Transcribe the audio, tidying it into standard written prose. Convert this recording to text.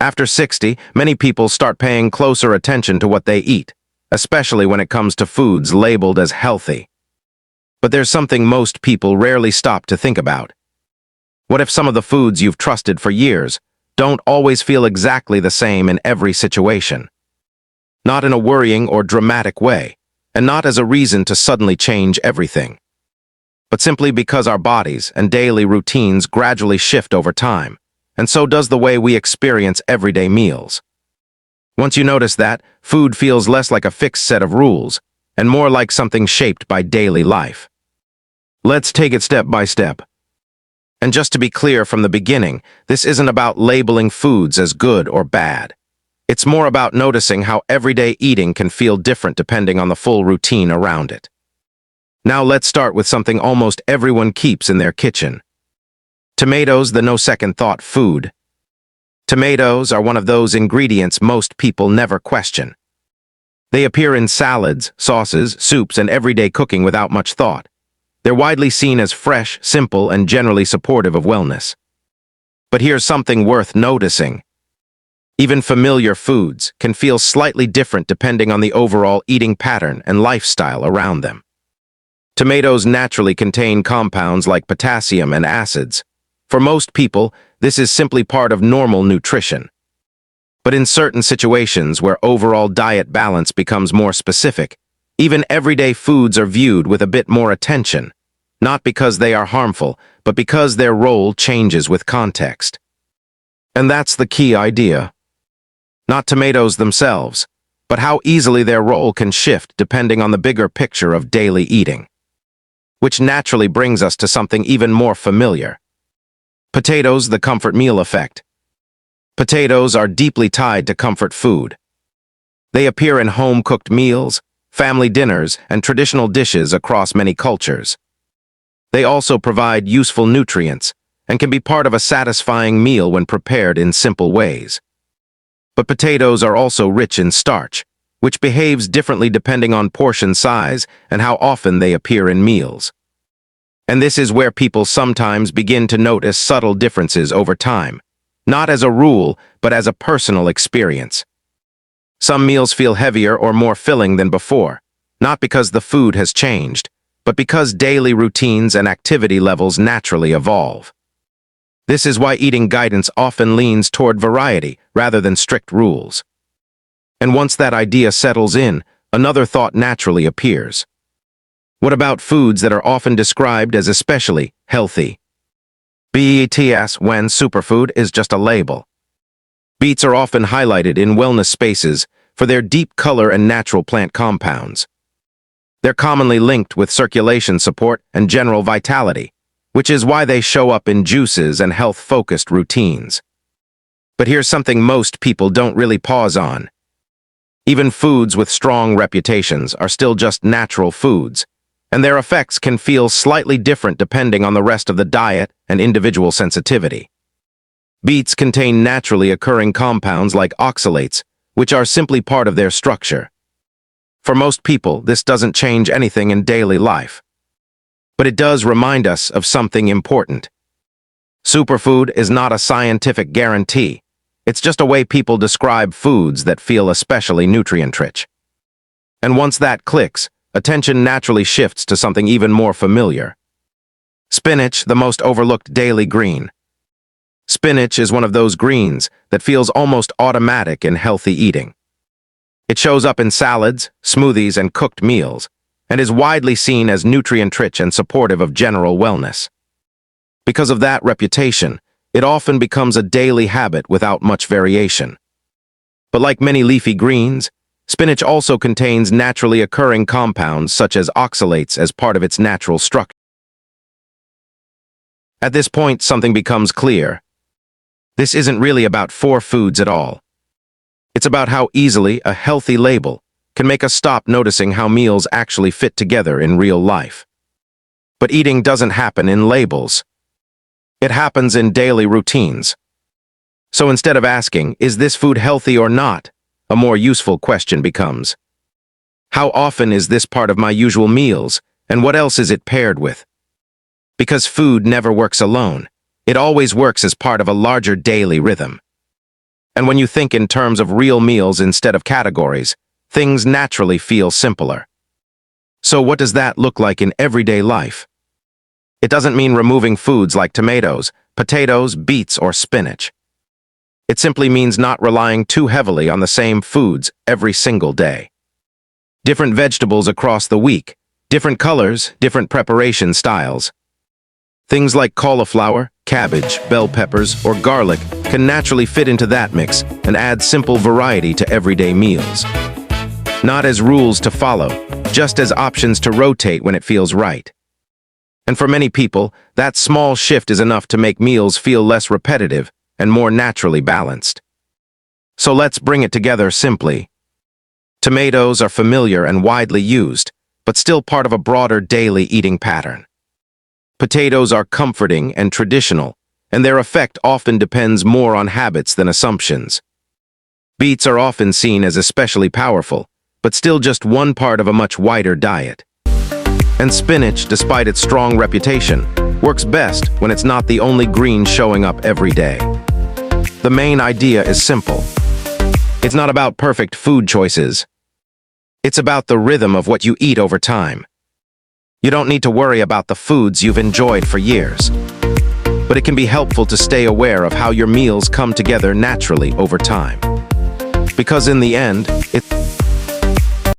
After 60, many people start paying closer attention to what they eat, especially when it comes to foods labeled as healthy. But there's something most people rarely stop to think about. What if some of the foods you've trusted for years don't always feel exactly the same in every situation? Not in a worrying or dramatic way, and not as a reason to suddenly change everything, but simply because our bodies and daily routines gradually shift over time, and so does the way we experience everyday meals. Once you notice that, food feels less like a fixed set of rules, and more like something shaped by daily life. Let's take it step by step. And just to be clear from the beginning, this isn't about labeling foods as good or bad. It's more about noticing how everyday eating can feel different depending on the full routine around it. Now let's start with something almost everyone keeps in their kitchen. Tomatoes, the no-second-thought food. Tomatoes are one of those ingredients most people never question. They appear in salads, sauces, soups, and everyday cooking without much thought. They're widely seen as fresh, simple, and generally supportive of wellness. But here's something worth noticing. Even familiar foods can feel slightly different depending on the overall eating pattern and lifestyle around them. Tomatoes naturally contain compounds like potassium and acids. For most people, this is simply part of normal nutrition. But in certain situations where overall diet balance becomes more specific, even everyday foods are viewed with a bit more attention, not because they are harmful, but because their role changes with context. And that's the key idea. Not tomatoes themselves, but how easily their role can shift depending on the bigger picture of daily eating. Which naturally brings us to something even more familiar. Potatoes, the comfort meal effect. Potatoes are deeply tied to comfort food. They appear in home-cooked meals, family dinners, and traditional dishes across many cultures. They also provide useful nutrients and can be part of a satisfying meal when prepared in simple ways. But potatoes are also rich in starch, which behaves differently depending on portion size and how often they appear in meals. And this is where people sometimes begin to notice subtle differences over time, not as a rule, but as a personal experience. Some meals feel heavier or more filling than before, not because the food has changed, but because daily routines and activity levels naturally evolve. This is why eating guidance often leans toward variety rather than strict rules. And once that idea settles in, another thought naturally appears. What about foods that are often described as especially healthy? BETS, when superfood is just a label. Beets are often highlighted in wellness spaces for their deep color and natural plant compounds. They're commonly linked with circulation support and general vitality, which is why they show up in juices and health-focused routines. But here's something most people don't really pause on. Even foods with strong reputations are still just natural foods, and their effects can feel slightly different depending on the rest of the diet and individual sensitivity. Beets contain naturally occurring compounds like oxalates, which are simply part of their structure. For most people, this doesn't change anything in daily life. But it does remind us of something important. Superfood is not a scientific guarantee. It's just a way people describe foods that feel especially nutrient-rich. And once that clicks, attention naturally shifts to something even more familiar. Spinach, the most overlooked daily green. Spinach is one of those greens that feels almost automatic in healthy eating. It shows up in salads, smoothies, and cooked meals, and is widely seen as nutrient-rich and supportive of general wellness. Because of that reputation, it often becomes a daily habit without much variation. But like many leafy greens, spinach also contains naturally occurring compounds such as oxalates as part of its natural structure. At this point, something becomes clear. This isn't really about four foods at all. It's about how easily a healthy label can make us stop noticing how meals actually fit together in real life. But eating doesn't happen in labels. It happens in daily routines. So instead of asking, is this food healthy or not, a more useful question becomes, how often is this part of my usual meals, and what else is it paired with? Because food never works alone. It always works as part of a larger daily rhythm. And when you think in terms of real meals instead of categories, things naturally feel simpler. So what does that look like in everyday life? It doesn't mean removing foods like tomatoes, potatoes, beets, or spinach. It simply means not relying too heavily on the same foods every single day. Different vegetables across the week, different colors, different preparation styles. Things like cauliflower, cabbage, bell peppers, or garlic can naturally fit into that mix and add simple variety to everyday meals. Not as rules to follow, just as options to rotate when it feels right. And for many people, that small shift is enough to make meals feel less repetitive and more naturally balanced. So let's bring it together simply. Tomatoes are familiar and widely used, but still part of a broader daily eating pattern. Potatoes are comforting and traditional, and their effect often depends more on habits than assumptions. Beets are often seen as especially powerful, but still just one part of a much wider diet. And spinach, despite its strong reputation, works best when it's not the only green showing up every day. The main idea is simple. It's not about perfect food choices. It's about the rhythm of what you eat over time. You don't need to worry about the foods you've enjoyed for years. But it can be helpful to stay aware of how your meals come together naturally over time. Because in the end, it's